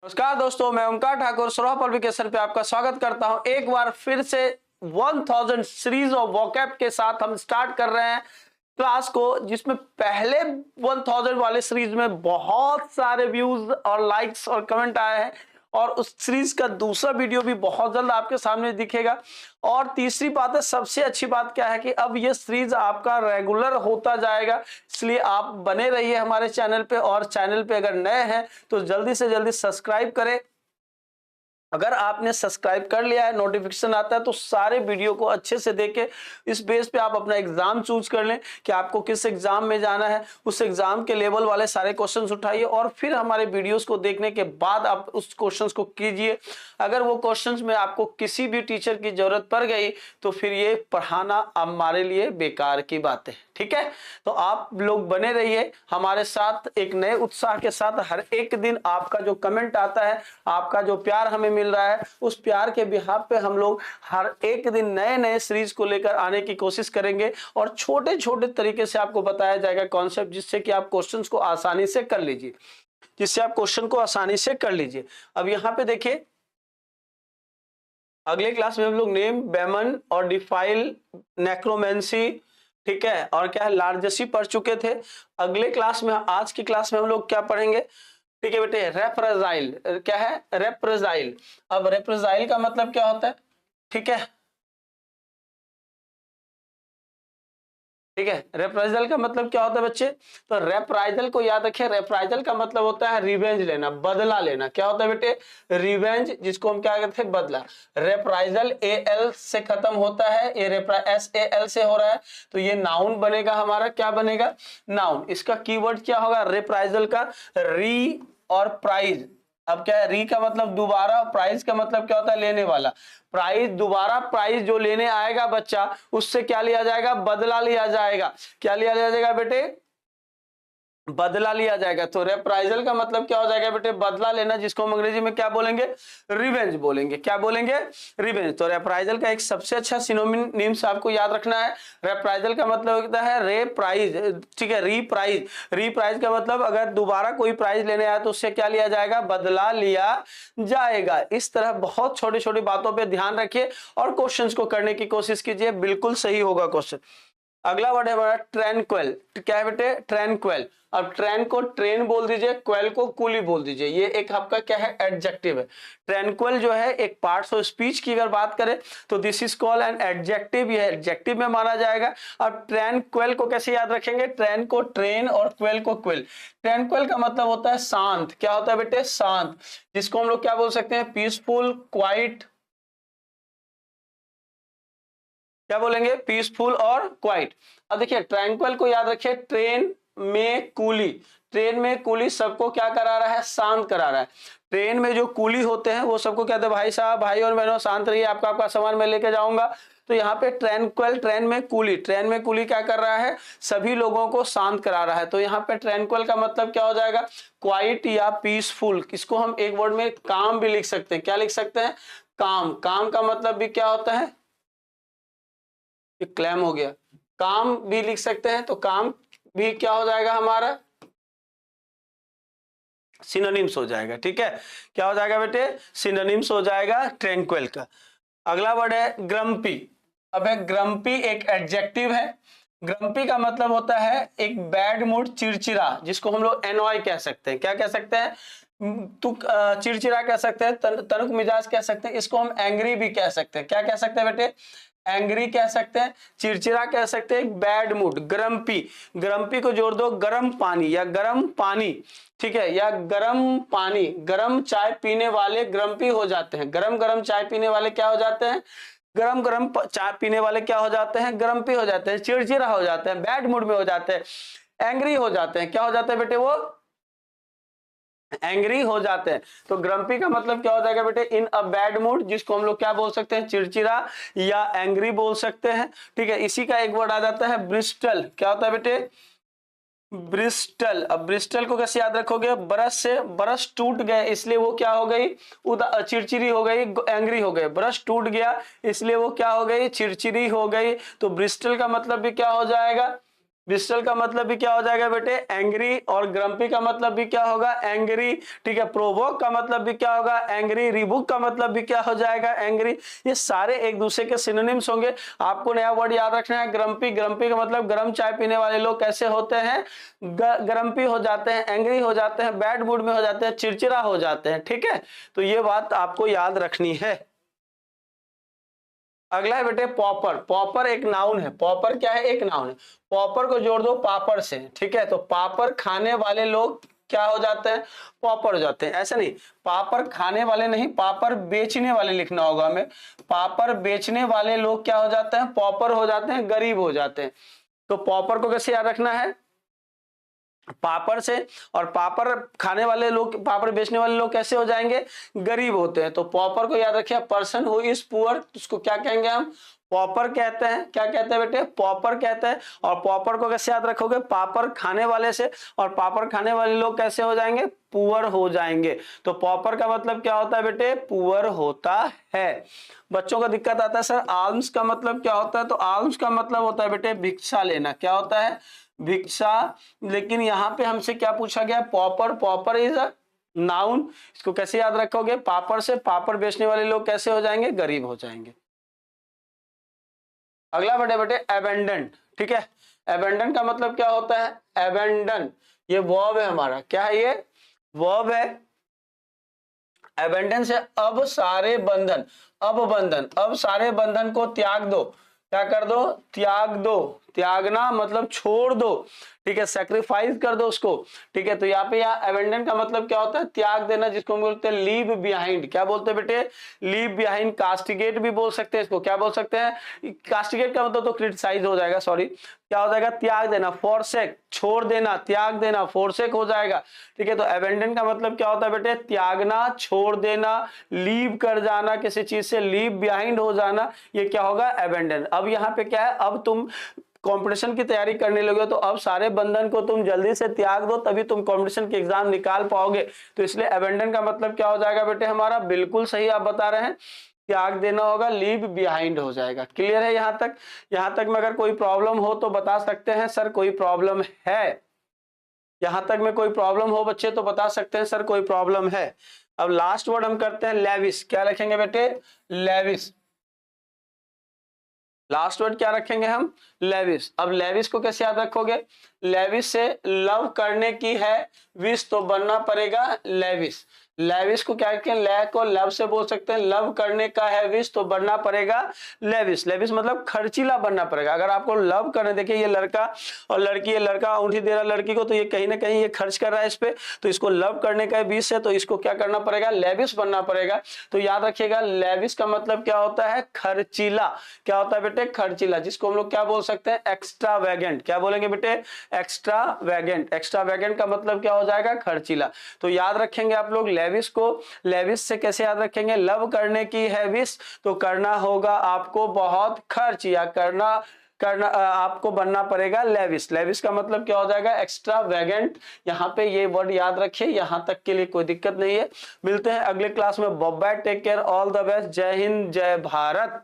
नमस्कार दोस्तों, मैं ओमकार ठाकुर सौरभ पब्लिकेशन पे आपका स्वागत करता हूं। एक बार फिर से 1000 सीरीज ऑफ वोकैब के साथ हम स्टार्ट कर रहे हैं क्लास को, जिसमें पहले 1000 वाले सीरीज में बहुत सारे व्यूज और लाइक्स और कमेंट आए हैं और उस सीरीज का दूसरा वीडियो भी बहुत जल्द आपके सामने दिखेगा। और तीसरी बात है, सबसे अच्छी बात क्या है कि अब ये सीरीज आपका रेगुलर होता जाएगा, इसलिए आप बने रहिए हमारे चैनल पे। और चैनल पे अगर नए हैं तो जल्दी से जल्दी सब्सक्राइब करें। अगर आपने सब्सक्राइब कर लिया है, नोटिफिकेशन आता है, तो सारे वीडियो को अच्छे से देखें। इस बेस पे आप अपना एग्जाम चूज कर लें कि आपको किस एग्जाम में जाना है, उस एग्जाम के लेवल वाले सारे क्वेश्चंस उठाइए और फिर हमारे वीडियोस को देखने के बाद आप उस क्वेश्चंस को कीजिए। अगर वो क्वेश्चंस में आपको किसी भी टीचर की जरूरत पड़ गई तो फिर ये पढ़ाना हमारे लिए बेकार की बात है। ठीक है, तो आप लोग बने रहिए हमारे साथ एक नए उत्साह के साथ। हर एक दिन आपका जो कमेंट आता है, आपका जो प्यार हमें मिल रहा है, उस प्यार के बिहाफ पे हम लोग हर एक दिन नए नए सीरीज को लेकर आने की कोशिश करेंगे और छोटे छोटे तरीके से आपको बताया जाएगा कॉन्सेप्ट, जिससे कि आप क्वेश्चंस को आसानी से कर लीजिए अब यहाँ पे देखिए, अगले क्लास में हम लोग नेम, बेमन और डिफाइल, नेक्रोमेंसी, ठीक है, और क्या है, लार्जेसी पढ़ चुके थे। अगले क्लास में, आज की क्लास में हम लोग क्या पढ़ेंगे, ठीक है बेटे, रेप्रेजाइल। क्या है? रेप्रेजाइल। अब रेप्रेजाइल का मतलब क्या होता है? ठीक है, रेप्राइजल का मतलब क्या होता है बच्चे? तो रेप्राइजल को याद रखिए, रेप्राइजल का मतलब होता है रिवेंज लेना, बदला लेना। क्या होता है बेटे? रिवेंज, जिसको हम क्या कहते हैं? बदला। रेप्राइजल एल से खत्म होता है, ये SAL से हो रहा है, तो ये नाउन बनेगा हमारा। क्या बनेगा? नाउन। इसका कीवर्ड क्या होगा रेप्राइजल का? री और प्राइज। अब क्या है? री का मतलब दोबारा, प्राइज का मतलब क्या होता है? लेने वाला। प्राइज, दोबारा प्राइज जो लेने आएगा बच्चा, उससे क्या लिया जाएगा? बदला लिया जाएगा। क्या लिया जाएगा बेटे? बदला लिया जाएगा। तो रेप्राइजल का मतलब क्या हो जाएगा बेटे? बदला लेना, जिसको हम अंग्रेजी में क्या बोलेंगे? रिवेंज बोलेंगे। क्या बोलेंगे? रिवेंज। तो रेप्राइजल का एक सबसे अच्छा सिनोनिम्स आपको याद रखना है। रेप्राइजल का मतलब होता है रेप्राइज, ठीक है, रीप्राइज। रीप्राइज का मतलब अगर दोबारा कोई प्राइज लेने आया तो उससे क्या लिया जाएगा? बदला लिया जाएगा। इस तरह बहुत छोटी छोटी बातों पर ध्यान रखिए और क्वेश्चन को करने की कोशिश कीजिए, बिल्कुल सही होगा क्वेश्चन। अगला वर्ड है हमारा ट्रैंक्विल। क्या है बेटे? ट्रैंक्विल। अब ट्रेन को ट्रेन बोल दीजिए, क्वेल को कूली बोल दीजिए। ये एक आपका क्या है? एडजेक्टिव है। ट्रैंक्विल जो है एक पार्ट्स ऑफ स्पीच की अगर बात करें तो this is called an adjective, ये एडजेक्टिव में माना जाएगा। अब ट्रैंक्विल को कैसे याद रखेंगे? ट्रेन को ट्रेन और क्वेल को क्विल। ट्रैंक्विल का मतलब होता है शांत। क्या होता है बेटे? शांत, जिसको हम लोग क्या बोल सकते हैं? Peaceful, quite. क्या बोलेंगे? पीसफुल और क्वाइट। अब देखिए, ट्रैंक्विल को याद रखिए, ट्रेन में कूली। ट्रेन में कूली सबको क्या करा रहा है? शांत करा रहा है। ट्रेन में जो कूली होते हैं वो सबको कहते हैं भाई साहब, भाई और बहनों शांत रहिए, आपका आपका सामान मैं लेके जाऊंगा। तो यहाँ पे ट्रैंक्विल, ट्रेन में कूली, ट्रेन में कूली क्या कर रहा है? सभी लोगों को शांत करा रहा है। तो यहाँ पे ट्रैंक्विल का मतलब क्या हो जाएगा? क्वाइट या पीसफुल। इसको हम एक वर्ड में काम भी लिख सकते हैं। क्या लिख सकते हैं? काम। काम का मतलब भी क्या होता है? क्लैम हो गया। काम भी लिख सकते हैं, तो काम भी क्या हो जाएगा हमारा? सिनोनिम्स हो जाएगा। ठीक है, क्या हो जाएगा बेटे? सिनोनिम्स हो जाएगा ट्रैंक्विल का। अगला वर्ड है ग्रम्पी। अब है ग्रम्पी एक एडजेक्टिव है। ग्रम्पी का मतलब होता है एक बैड मूड, चिड़चिड़ा, जिसको हम लोग एनॉय कह सकते हैं। क्या कह सकते हैं? तू चिड़चिड़ा कह सकते हैं, तनुक मिजाज कह सकते हैं, इसको हम एंग्री भी कह सकते हैं। क्या कह सकते हैं बेटे? एंग्री कह सकते हैं, चिड़चिड़ा कह सकते हैं, बैड मूड, ग्रम्पी। ग्रम्पी को जोड़ दो गर्म पानी या गर्म पानी, ठीक है, या गर्म पानी। गर्म चाय पीने वाले ग्रम्पी हो जाते हैं। गरम गरम चाय पीने वाले क्या हो जाते हैं? गरम गरम चाय पीने वाले क्या हो जाते हैं? ग्रम्पी हो जाते हैं, चिड़चिड़ा हो जाते हैं, बैड मूड में हो जाते हैं, एंग्री हो जाते हैं। क्या हो जाते हैं बेटे? वो एंग्री हो जाते हैं। तो ग्रम्पी का मतलब क्या हो जाएगा बेटे? इन अ बैड मूड, जिसको हम लोग क्या बोल सकते हैं? चिड़चिड़ा या एंग्री बोल सकते हैं। ठीक है, इसी का एक वर्ड आ जाता है ब्रिस्टल। क्या होता है बेटे? ब्रिस्टल। अब ब्रिस्टल को कैसे याद रखोगे? ब्रश से ब्रश टूट गए, इसलिए वो क्या हो गई? चिड़चिड़ी हो गई, एंग्री हो गए। ब्रश टूट गया इसलिए वो क्या हो गई? चिड़चिड़ी हो गई। तो ब्रिस्टल का मतलब भी क्या हो जाएगा? विस्टल का मतलब भी क्या हो जाएगा बेटे, एंग्री, और ग्रम्पी का मतलब भी क्या होगा, एंग्री, ठीक है। प्रोवोक का मतलब भी क्या होगा, एंग्री। रिबुक का मतलब भी क्या हो जाएगा, एंग्री। ये सारे एक दूसरे के सिनोनिम्स होंगे। आपको नया वर्ड याद रखना है, ग्रम्पी। ग्रम्पी का मतलब गर्म चाय पीने वाले लोग कैसे होते हैं, ग्रम्पी हो जाते हैं, एंग्री हो जाते हैं, बैड मूड में हो जाते हैं, चिड़चिड़ा हो जाते हैं, ठीक है। तो ये बात आपको याद रखनी है। अगला है बेटे पॉपर। पॉपर एक नाउन है। पॉपर क्या है, एक नाउन है। पॉपर को जोड़ दो पापड़ से, ठीक है। तो पापड़ खाने वाले लोग क्या हो जाते हैं, पॉपर हो जाते हैं। ऐसा नहीं, पापड़ खाने वाले नहीं, पापड़ बेचने वाले लिखना होगा हमें। पापड़ बेचने वाले लोग क्या हो जाते हैं, पॉपर हो जाते हैं, गरीब हो जाते हैं। तो पॉपर को कैसे याद रखना है, पापड़ से। और पापड़ खाने वाले लोग, पापड़ बेचने वाले लोग कैसे हो जाएंगे, गरीब होते हैं। तो पॉपर को याद रखिए, पर्सन हु इज पुअर, उसको क्या कहेंगे हम, पॉपर कहते हैं। क्या कहते हैं बेटे, पॉपर कहते हैं। और पॉपर को कैसे याद रखोगे, पापड़ खाने वाले से। और पापड़ खाने वाले लोग कैसे हो जाएंगे, पुअर हो जाएंगे। तो पॉपर का मतलब क्या होता है बेटे, पुअर होता है। बच्चों का दिक्कत आता है सर आल्म्स का मतलब क्या होता है, तो आल्म्स का मतलब होता है बेटे भिक्षा लेना। क्या होता है, भिक्षा। लेकिन यहां पे हमसे क्या पूछा गया, pauper. Pauper is a noun. इसको कैसे याद रखोगे, पापड़ से। पापड़ बेचने वाले लोग कैसे हो जाएंगे, गरीब हो जाएंगे। अगला बेटे बेटे एबेंडन, ठीक है। एबेंडन का मतलब क्या होता है, एबेंडन, ये वर्ब है हमारा। क्या है ये, वर्ब है। एबेंडन से अब सारे बंधन, अब बंधन, अब सारे बंधन को त्याग दो। क्या कर दो, त्याग दो। त्यागना मतलब छोड़ दो, ठीक है, सेक्रीफाइस कर दो उसको, ठीक है। तो यहाँ पे यहाँ एबेंडन का मतलब क्या होता है, त्याग देना, जिसको हम बोलते हैं लीव बिहाइंड। क्या बोलते हैं बेटे, लीव बिहाइंड। कास्टिगेट भी बोल सकते हैं इसको। क्या बोल सकते हैं, कास्टिगेट का मतलब तो क्रिटिसाइज हो जाएगा, सॉरी। क्या हो जाएगा, त्याग देना, फॉरसेक, छोड़ देना, त्याग देना, फॉरसेक हो जाएगा, ठीक है। तो एबेंडन का मतलब क्या होता है बेटे, त्यागना, छोड़ देना, लीव कर जाना, किसी चीज से लीव बिहाइंड हो जाना, ये क्या होगा, एबेंडन। अब यहाँ पे क्या है, अब तुम कंपटीशन की तैयारी करने लगे हो, तो अब सारे बंधन को तुम जल्दी से त्याग दो, तभी तुम कंपटीशन के एग्जाम निकाल पाओगे। तो इसलिए एबेंडन का मतलब क्या हो जाएगा बेटे हमारा, बिल्कुल सही आप बता रहे हैं, त्याग देना होगा, लीव बिहाइंड हो जाएगा। क्लियर है यहाँ तक, यहाँ तक में अगर कोई प्रॉब्लम हो तो बता सकते हैं सर कोई प्रॉब्लम है। यहां तक में कोई प्रॉब्लम हो बच्चे तो बता सकते हैं सर कोई प्रॉब्लम है। अब लास्ट वर्ड हम करते हैं लेविस। क्या लिखेंगे बेटे, लेविस। लास्ट वर्ड क्या रखेंगे हम, लेविस। अब लेविस को कैसे याद रखोगे, लेविस से लव करने की है विश, तो बनना पड़ेगा लेविस। लेविस को क्या कहते हैं, ले को लव से बोल सकते हैं, लव करने का है विश, तो बनना पड़ेगा लेविस। लेविस मतलब खर्चीला बनना पड़ेगा। अगर आपको लव करने, देखिए ये लड़का और लड़की, ये लड़का अंगूठी दे रहा लड़की को, तो ये कहीं ना कहीं ये खर्च कर रहा है इस पे, तो इसको लव करने का विश है, तो इसको क्या करना पड़ेगा, लेविस बनना पड़ेगा। तो याद रखिएगा लेविस का मतलब क्या होता है, खर्चीला। क्या होता है बेटे, खर्चीला, जिसको हम लोग क्या बोल सकते हैं, एक्स्ट्रा वैगेंट। क्या बोलेंगे बेटे, एक्स्ट्रा वैगेंट। एक्स्ट्रा वैगेंट का मतलब क्या हो जाएगा, खर्चीला। तो याद रखेंगे आप लोग लेविस को। लेविस से कैसे याद रखेंगे, लव करने की है विश, तो करना होगा आपको बहुत खर्च, या करना आपको बनना पड़ेगा लेविस। लेविस का मतलब क्या हो जाएगा, एक्स्ट्रा वैगेंट। यहाँ पे ये वर्ड याद रखिए, यहाँ तक के लिए कोई दिक्कत नहीं है। मिलते हैं अगले क्लास में। Bye bye, take care, all the best, जय हिंद, जय भारत।